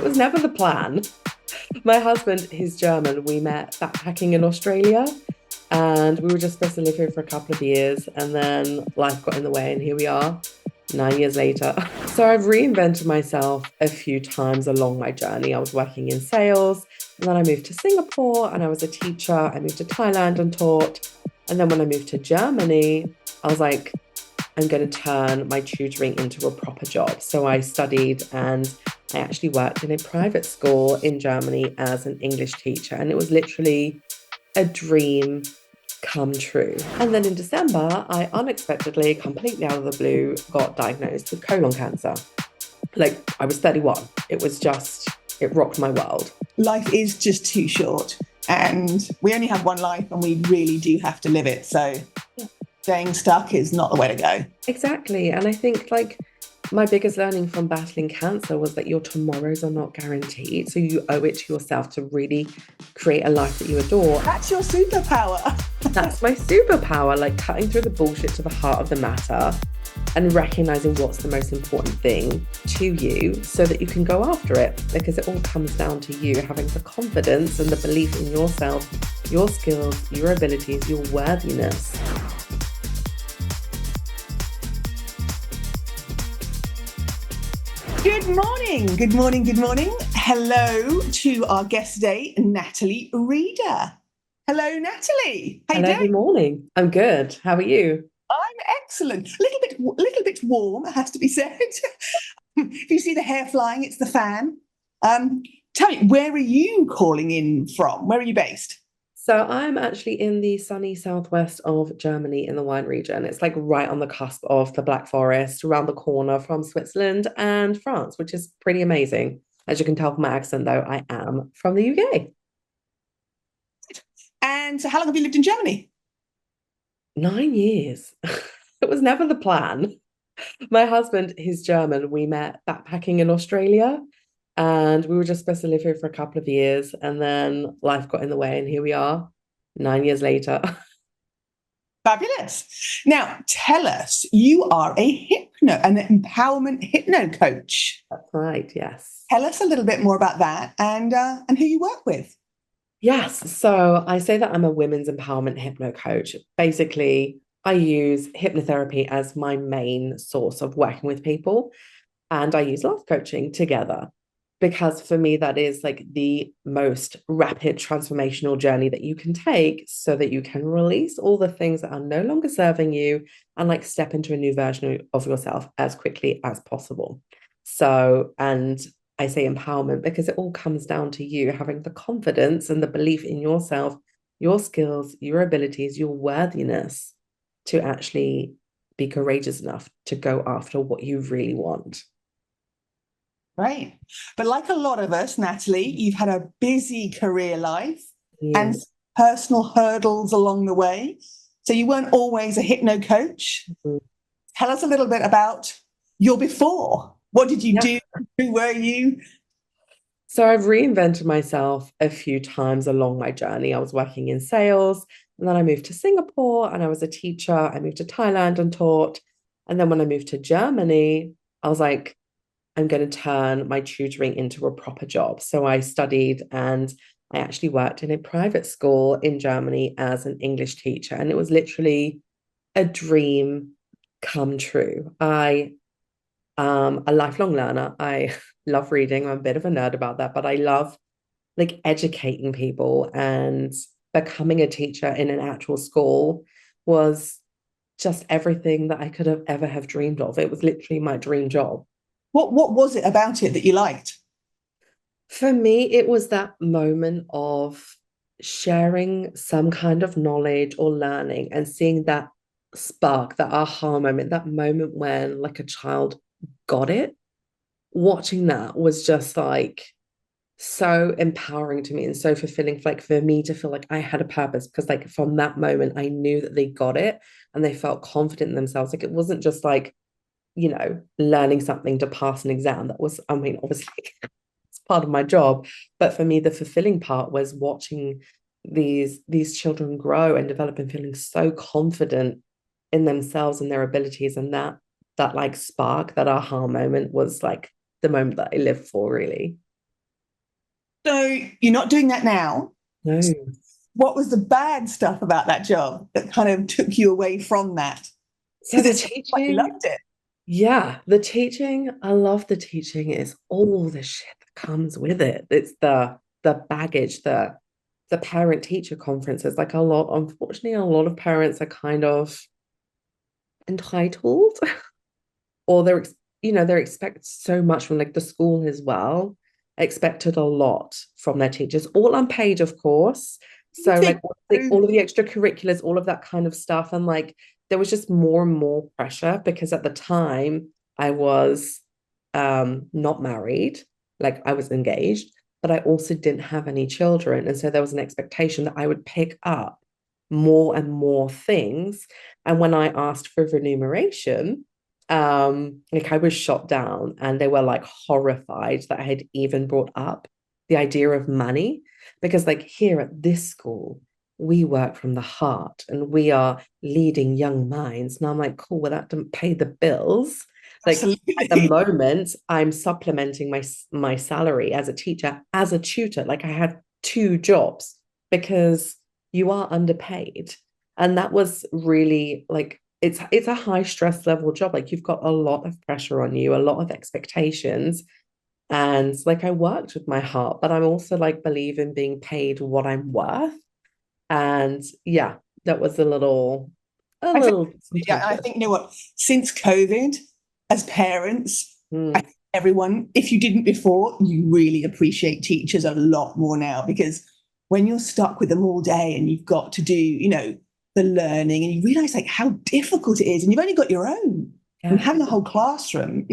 was never the plan. My husband, he's German. We met backpacking in Australia and we were just supposed to live here for a couple of years. And then life got in the way, and here we are 9 years later. So I've reinvented myself a few times along my journey. I was working in sales, and then I moved to Singapore and I was a teacher. I moved to Thailand and taught. And then when I moved to Germany, I was like, I'm going to turn my tutoring into a proper job. So I studied and I actually worked in a private school in Germany as an English teacher. And it was literally a dream come true. And then in December, I unexpectedly, completely out of the blue, got diagnosed with colon cancer. Like, I was 31. It was just, it rocked my world. Life is just too short, and we only have one life, and we really do have to live it. So staying stuck is not the way to go. Exactly. And I think, like, my biggest learning from battling cancer was that your tomorrows are not guaranteed. So you owe it to yourself to really create a life that you adore. That's your superpower. That's my superpower, like cutting through the bullshit to the heart of the matter and recognizing what's the most important thing to you so that you can go after it, because it all comes down to you having the confidence and the belief in yourself, your skills, your abilities, your worthiness. Good morning, good morning, good morning. Hello to our guest today, Natalie Riede. Hello, Natalie. How you Hello, doing? good morning. I'm good. How are you? I'm excellent. Little bit warm, it has to be said. If you see the hair flying, it's the fan. Tell me, where are you calling in from? Where are you based? So I'm actually in the sunny southwest of Germany in the wine region. It's like right on the cusp of the Black Forest, around the corner from Switzerland and France, which is pretty amazing. As you can tell from my accent, though, I am from the UK. And so how long have you lived in Germany? 9 years. It was never the plan. My husband, he's German. We met backpacking in Australia and we were just supposed to live here for a couple of years. And then life got in the way, and here we are 9 years later. Fabulous. Now, tell us, you are an empowerment hypno coach. That's right. Yes. Tell us a little bit more about that and who you work with. Yes. So I say that I'm a women's empowerment hypno coach. Basically, I use hypnotherapy as my main source of working with people, and I use life coaching together because for me, that is like the most rapid transformational journey that you can take so that you can release all the things that are no longer serving you and like step into a new version of yourself as quickly as possible. So, and I say empowerment because it all comes down to you having the confidence and the belief in yourself, your skills, your abilities, your worthiness to actually be courageous enough to go after what you really want. Right. But like a lot of us, Natalie, you've had a busy career life and Yes. personal hurdles along the way. So you weren't always a hypno coach. Mhm. Tell us a little bit about your before. What did you Yeah. do? Who were you? So I've reinvented myself a few times along my journey. I was working in sales, and then I moved to Singapore and I was a teacher. I moved to Thailand and taught. And then when I moved to Germany, I was like, I'm going to turn my tutoring into a proper job. So I studied and I actually worked in a private school in Germany as an English teacher. And it was literally a dream come true. I am a lifelong learner. I love reading. I'm a bit of a nerd about that, but I love like educating people, and becoming a teacher in an actual school was just everything that I could have ever have dreamed of. It was literally my dream job. What was it about it that you liked? For me, it was that moment of sharing some kind of knowledge or learning and seeing that spark, that aha moment, that moment when like a child got it. Watching that was just like so empowering to me and so fulfilling for, like, for me to feel like I had a purpose, because like from that moment I knew that they got it and they felt confident in themselves. Like it wasn't just like, learning something to pass an exam. That was, I mean, obviously it's part of my job, but for me the fulfilling part was watching these children grow and develop and feeling so confident in themselves and their abilities. And that like spark, that aha moment was like the moment that I lived for, really. So you're not doing that now. No. What was the bad stuff about that job that kind of took you away from that? So Because the it's like you teaching, loved it. yeah, the teaching, I love the teaching. It's all the shit that comes with it. It's the baggage, the parent teacher conferences. Like a lot, unfortunately, a lot of parents are kind of entitled or they're expect so much from like the school as well, expected a lot from their teachers, all unpaid, of course. You So like think, all of the extracurriculars, all of that kind of stuff. And like there was just more and more pressure because at the time I was not married, like I was engaged, but I also didn't have any children. And so there was an expectation that I would pick up more and more things. And when I asked for remuneration, like I was shot down and they were like horrified that I had even brought up the idea of money because like here at this school we work from the heart and we are leading young minds. And I'm like, cool, well, that didn't pay the bills. Like at the absolutely. moment, I'm supplementing my salary as a teacher, as a tutor. Like I had two jobs because you are underpaid. And that was really like it's a high stress level job. Like you've got a lot of pressure on you, a lot of expectations. And like I worked with my heart, but I'm also like believe in being paid what I'm worth. And yeah, that was a I little totally, yeah, and I contentious. think, you know what, since COVID, as parents, I Mm, think everyone, if you didn't before, you really appreciate teachers a lot more now because when you're stuck with them all day and you've got to do, the learning and you realize like how difficult it is and you've only got your own and yeah. having a whole classroom,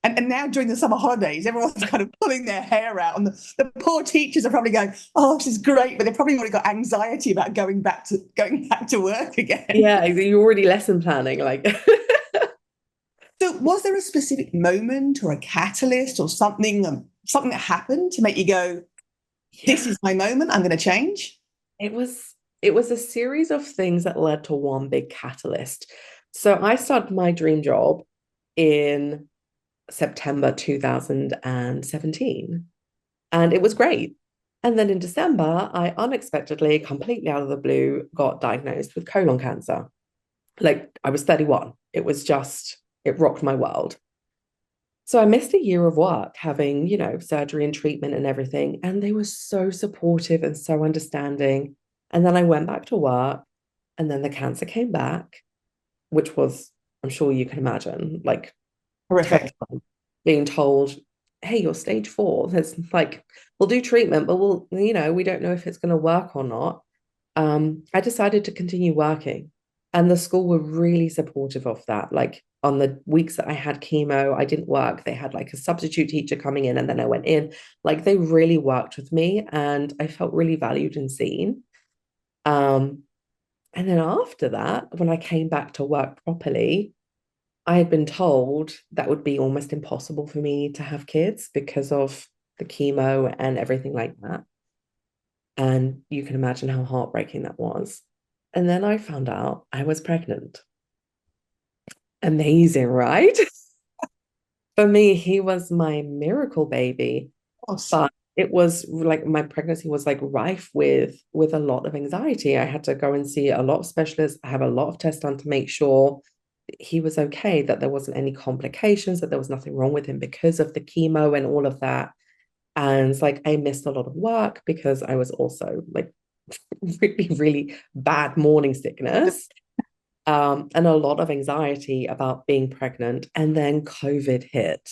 and now during the summer holidays, everyone's kind of pulling their hair out, and the poor teachers are probably going, "Oh, this is great," but they've probably already got anxiety about going back to work again. Yeah, you're already lesson planning. Like So, was there a specific moment or a catalyst or something that happened to make you go, "This yeah, is my moment. I'm going to change"? it was it was a series of things that led to one big catalyst. So I started my dream job in September 2017. And it was great. And then in December, I unexpectedly, completely out of the blue, got diagnosed with colon cancer. Like I was 31. It was just, it rocked my world. So I missed a year of work having, surgery and treatment and everything. And they were so supportive and so understanding. And then I went back to work, and then the cancer came back, which was, I'm sure you can imagine, like Horrific. terrifying, being told, hey, you're stage 4. There's like, we'll do treatment, but we don't know if it's going to work or not. I decided to continue working, and the school were really supportive of that. Like on the weeks that I had chemo, I didn't work. They had like a substitute teacher coming in, and then I went in. Like they really worked with me, and I felt really valued and seen. Um, and then after that, when I came back to work properly, I had been told that would be almost impossible for me to have kids because of the chemo and everything like that. And you can imagine how heartbreaking that was. And then I found out I was pregnant. Amazing, right? For me, he was my miracle baby, Of but it was like my pregnancy was like rife with a lot of anxiety. I had to go and see a lot of specialists, I have a lot of tests done to make sure he was okay, that there wasn't any complications, that there was nothing wrong with him because of the chemo and all of that. And like I missed a lot of work because I was also like really, really bad morning sickness, and a lot of anxiety about being pregnant. And then COVID hit.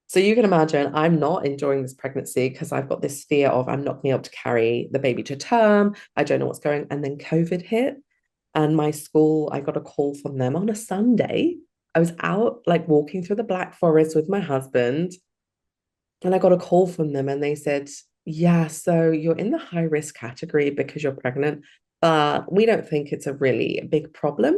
So you can imagine I'm not enjoying this pregnancy because I've got this fear of I'm not going to be able to carry the baby to term. I don't know what's going. And then COVID hit, and my school, I got a call from them on a Sunday. I was out like walking through the Black Forest with my husband, and I got a call from them, and they said, yeah, so you're in the high risk category because you're pregnant, but we don't think it's a really big problem.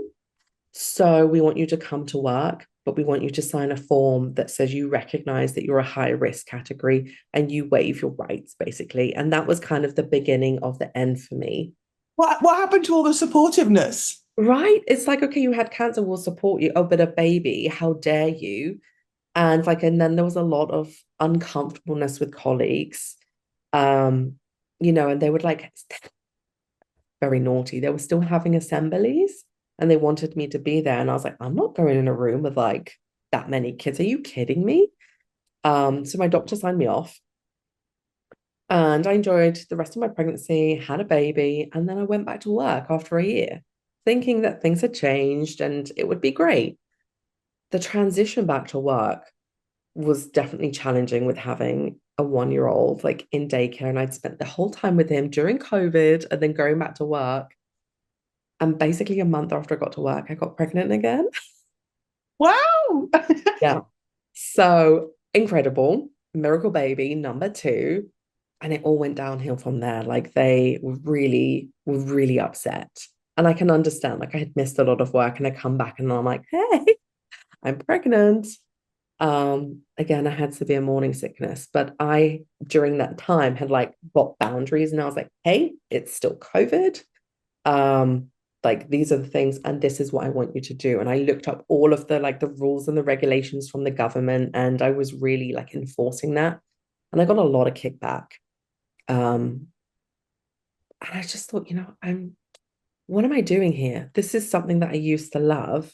So we want you to come to work, but we want you to sign a form that says you recognize that you're a high risk category and you waive your rights, basically. And that was kind of the beginning of the end for me. what happened to all the supportiveness? Right? It's like, okay, you had cancer, we'll support you. Oh, but a baby, how dare you? And then there was a lot of uncomfortableness with colleagues. Um, and they would like very naughty. They were still having assemblies and they wanted me to be there. And I was like, I'm not going in a room with like that many kids. Are you kidding me? So my doctor signed me off and I enjoyed the rest of my pregnancy, had a baby, and then I went back to work after a year, thinking that things had changed and it would be great. The transition back to work was definitely challenging with having a 1 year old like in daycare. And I'd spent the whole time with him during COVID and then going back to work. And basically, a month after I got to work, I got pregnant again. Wow. Yeah. So incredible. Miracle baby number two. And it all went downhill from there. Like they were really upset. And I can understand, like I had missed a lot of work and I come back and I'm like, hey, I'm pregnant. Again, I had severe morning sickness, but I during that time had like got boundaries and I was like, hey, it's still COVID. um like these are the things and this is what I want you to do. And I looked up all of the like the rules and the regulations from the government and I was really like enforcing that and I got a lot of kickback. And I just thought, what am I doing here? This is something that I used to love.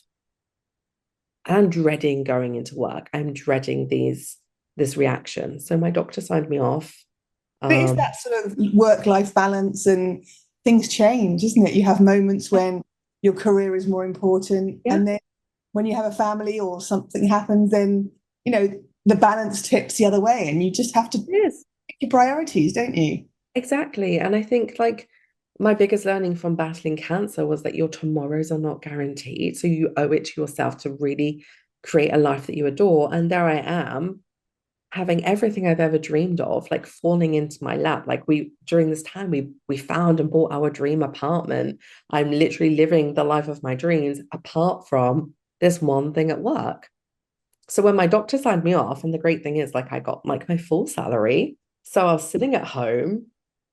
I'm dreading going into work. I'm dreading this reaction. So my doctor signed me off. But it's um that sort of work-life balance and things change, isn't it? You have moments when your career is more important, yeah, and then when you have a family or something happens, then you know the balance tips the other way, and you just have to it is. pick your priorities, don't you? Exactly. And I think like my biggest learning from battling cancer was that your tomorrows are not guaranteed. So you owe it to yourself to really create a life that you adore. And there I am, having everything I've ever dreamed of, like falling into my lap. Like we during this time we found and bought our dream apartment. I'm literally living the life of my dreams apart from this one thing at work. So when my doctor signed me off, and the great thing is like I got like my full salary. So I was sitting at home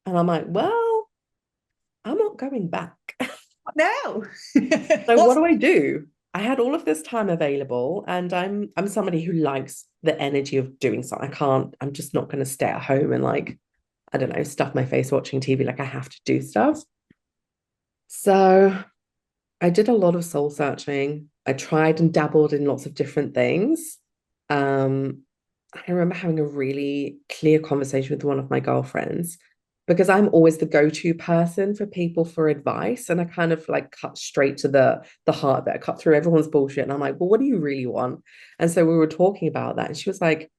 and I'm like, well, I'm not going back. No. So what What's do I do? I had all of this time available and I'm somebody who likes the energy of doing something. I'm just not going to stay at home and like, I don't know, stuff my face watching TV. Like I have to do stuff. So I did a lot of soul searching. I tried and dabbled in lots of different things. Um, I remember having a really clear conversation with one of my girlfriends because I'm always the go-to person for people for advice. And I kind of like cut straight to the heart of it. I cut through everyone's bullshit. And I'm like, well, what do you really want? And so we were talking about that. And she was like,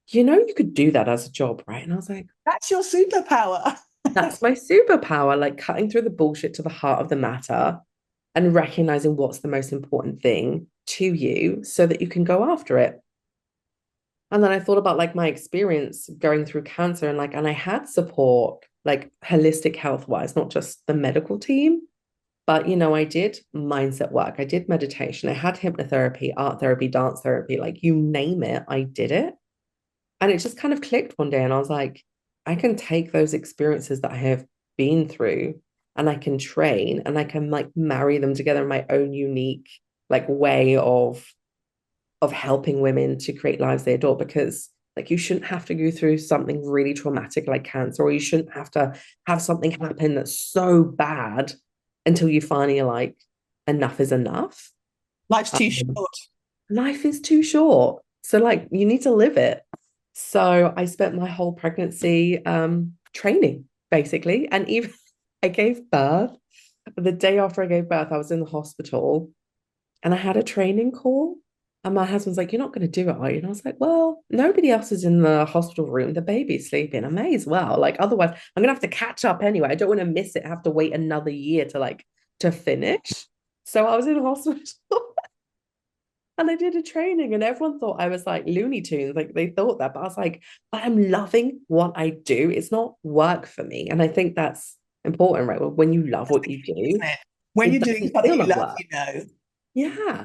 you could do that as a job, right? And I was like, that's your superpower. that's my superpower, like cutting through the bullshit to the heart of the matter and recognizing what's the most important thing to you so that you can go after it. And then I thought about like my experience going through cancer and I had support, like holistic health wise, not just the medical team, but I did mindset work, I did meditation, I had hypnotherapy, art therapy, dance therapy, like you name it, I did it. And it just kind of clicked one day. And I was like, I can take those experiences that I have been through and I can train and I can like marry them together in my own unique like way of helping women to create lives they adore. Because like you shouldn't have to go through something really traumatic like cancer, or you shouldn't have to have something happen that's so bad until you finally like enough is enough. Life's too um, short. Life is too short. So like you need to live it. So I spent my whole pregnancy training basically. And even I gave birth. The day after I gave birth, I was in the hospital and I had a training call. And my husband's like, you're not going to do it, are you? And I was like, well, nobody else is in the hospital room. The baby's sleeping. I may as well. Like, otherwise, I'm going to have to catch up anyway. I don't want to miss it, have to wait another year to finish. So I was in hospital and I did a training and everyone thought I was like Looney Tunes. Like they thought that, but I was like, but I'm loving what I do. It's not work for me. And I think that's important, right? Well, when you love what you do, Isn't it? When it you're doing doesn't something feel you like love, work. you know. Yeah.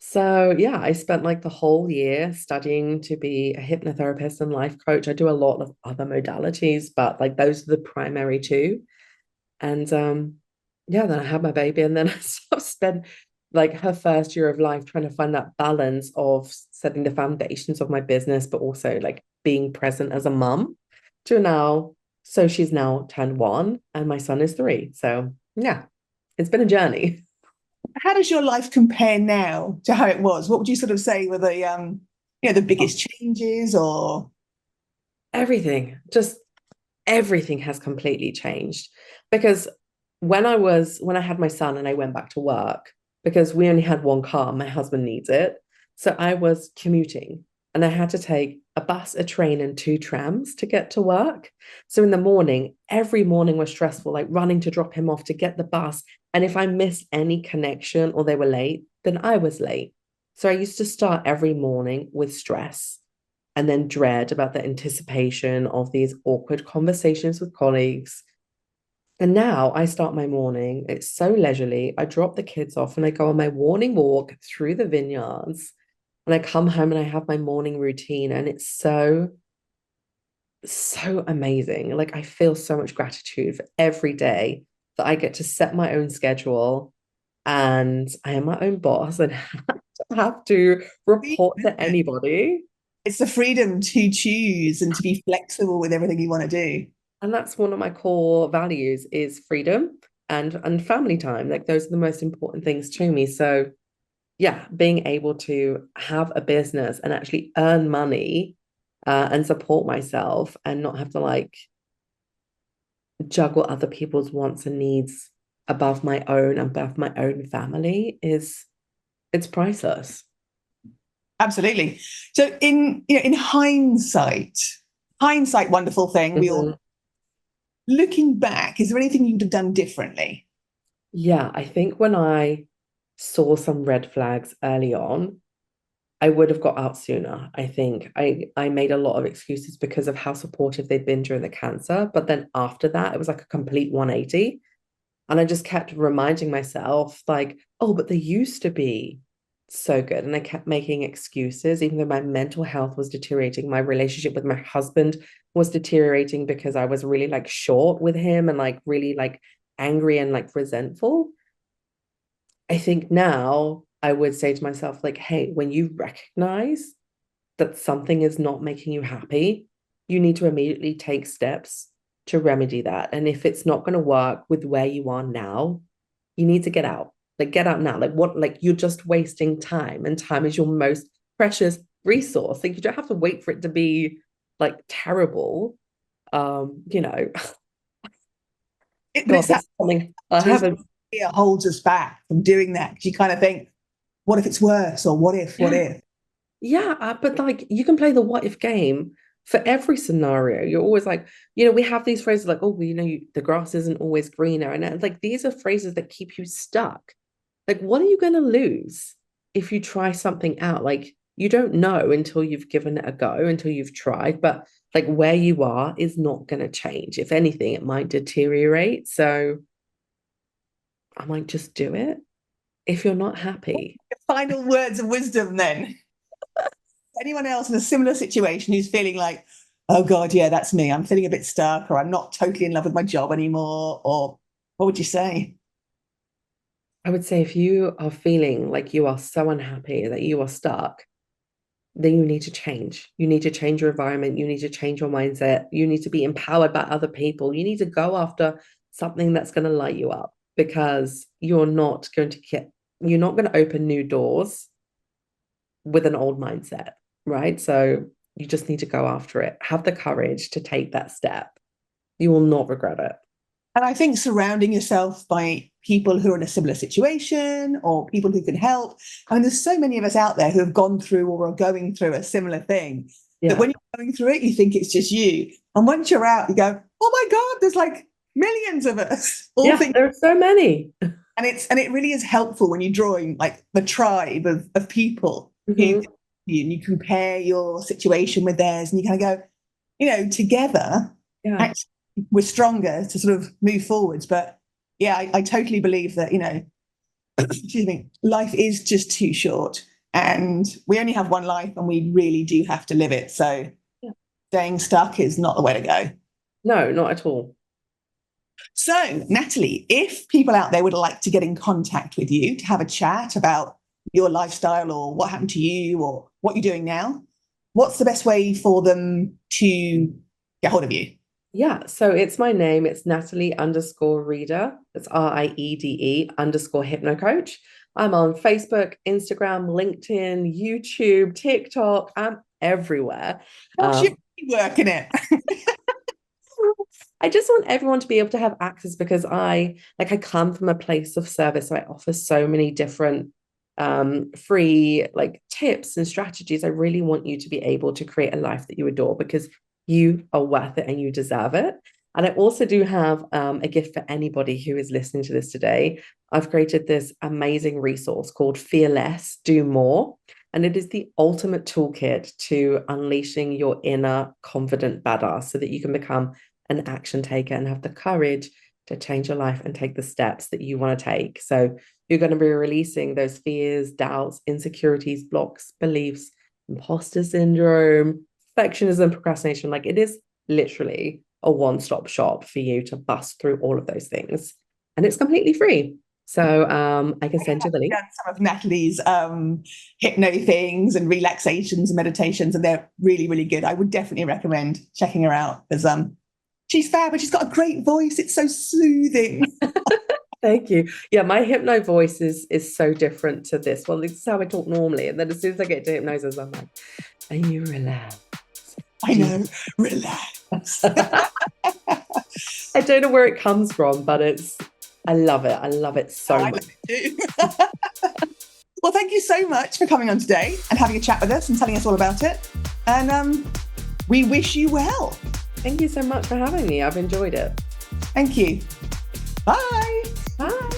So yeah, I spent like the whole year studying to be a hypnotherapist and life coach. I do a lot of other modalities, but like those are the primary two. And yeah, then I had my baby and then I sort of spent like her first year of life trying to find that balance of setting the foundations of my business, but also like being present as a mum to now. So she's now turned 1 and my son is 3. So yeah, it's been a journey. How does your life compare now to how it was? What would you sort of say were the the biggest changes or Everything, just everything has completely changed because when I had my son and I went back to work, because we only had one car, my husband needs it. So I was commuting and I had to take a bus, a train, and 2 trams to get to work. So in the morning, every morning was stressful, like running to drop him off to get the bus. And if I missed any connection or they were late, then I was late. So I used to start every morning with stress and then dread about the anticipation of these awkward conversations with colleagues. And now I start my morning, it's so leisurely. I drop the kids off and I go on my morning walk through the vineyards. And I come home and I have my morning routine. And it's so, so amazing. Like I feel so much gratitude for every day that I get to set my own schedule and I am my own boss and have to report to anybody. it's the freedom to choose and to be flexible with everything you want to do? And that's one of my core values is freedom and family time. Like those are the most important things to me. So yeah, being able to have a business and actually earn money and support myself and not have to like juggle other people's wants and needs above my own, above my own family is it's priceless. Absolutely. So in hindsight, wonderful thing. We all Mhm. looking back, is there anything you'd have done differently? Yeah, I think when I saw some red flags early on, I would have got out sooner. I think I made a lot of excuses because of how supportive they'd been during the cancer. But then after that, it was like a complete 180. And I just kept reminding myself, like, oh, but they used to be so good. And I kept making excuses, even though my mental health was deteriorating. My relationship with my husband was deteriorating because I was really like short with him and like really like angry and like resentful. I think now I would say to myself, like, hey, when you recognize that something is not making you happy, you need to immediately take steps to remedy that. And if it's not going to work with where you are now, you need to get out. Like, get out now. Like, what? Like, you're just wasting time, and time is your most precious resource. Like, you don't have to wait for it to be like terrible. You know, But God, it's that that's something I fear haven't. holds us back from doing that because you kind of think, what if it's worse? Or what if, what Yeah, if? yeah, but like you can play the what if game for every scenario. You're always like, we have these phrases like, oh, well, the grass isn't always greener. And it's like these are phrases that keep you stuck. Like, what are you going to lose if you try something out? Like, you don't know until you've given it a go, until you've tried. But like where you are is not going to change. If anything, it might deteriorate. So I might just do it if you're not happy. Final words of wisdom then. Anyone else in a similar situation who's feeling like, oh God, yeah, that's me. I'm feeling a bit stuck, or I'm not totally in love with my job anymore, or what would you say? I would say if you are feeling like you are so unhappy that you are stuck, then you need to change. You need to change your environment. You need to change your mindset. You need to be empowered by other people. You need to go after something that's going to light you up because you're not going to open new doors with an old mindset, right? So you just need to go after it. Have the courage to take that step. You will not regret it. And I think surrounding yourself by people who are in a similar situation or people who can help. I mean, there's so many of us out there who have gone through or are going through a similar thing that Yeah. when you're going through it, you think it's just you. And once you're out, you go, oh my God, there's like millions of us all Yeah, think. there are so many. And it really is helpful when you're drawing like the tribe of people who Mhm. and you compare your situation with theirs and you kind of go, together, Yeah. actually, we're stronger to sort of move forwards. But yeah, I totally believe that, excuse me, life is just too short and we only have one life and we really do have to live it. So Yeah. staying stuck is not the way to go. No, not at all. So, Natalie, if people out there would like to get in contact with you to have a chat about your lifestyle or what happened to you or what you're doing now, what's the best way for them to get hold of you? Yeah, so it's my name. It's Natalie_Riede. It's RIEDE_HypnoCoach. I'm on Facebook, Instagram, LinkedIn, YouTube, TikTok. I'm everywhere. Gosh, you're working it. I just want everyone to be able to have access because I come from a place of service. So I offer so many different free like tips and strategies. I really want you to be able to create a life that you adore because you are worth it and you deserve it. And I also do have a gift for anybody who is listening to this today. I've created this amazing resource called Fear Less, Do More. And it is the ultimate toolkit to unleashing your inner confident badass so that you can become an action taker and have the courage to change your life and take the steps that you want to take. So you're going to be releasing those fears, doubts, insecurities, blocks, beliefs, imposter syndrome, perfectionism, procrastination. Like it is literally a one-stop shop for you to bust through all of those things. And it's completely free. So I can send you the link. Some of Natalie's hypno things and relaxations and meditations, and they're really, really good. I would definitely recommend checking her out because she's fab and she's got a great voice. It's so soothing. Thank you. Yeah, my hypno voice is so different to this. Well, this is how I talk normally. And then as soon as I get to hypnosis, I'm like, are you relaxed? I know, relax. I don't know where it comes from, but I love it. I love it so much. I love it too. Well, thank you so much for coming on today and having a chat with us and telling us all about it. And we wish you well. Thank you so much for having me. I've enjoyed it. Thank you. Bye. Bye.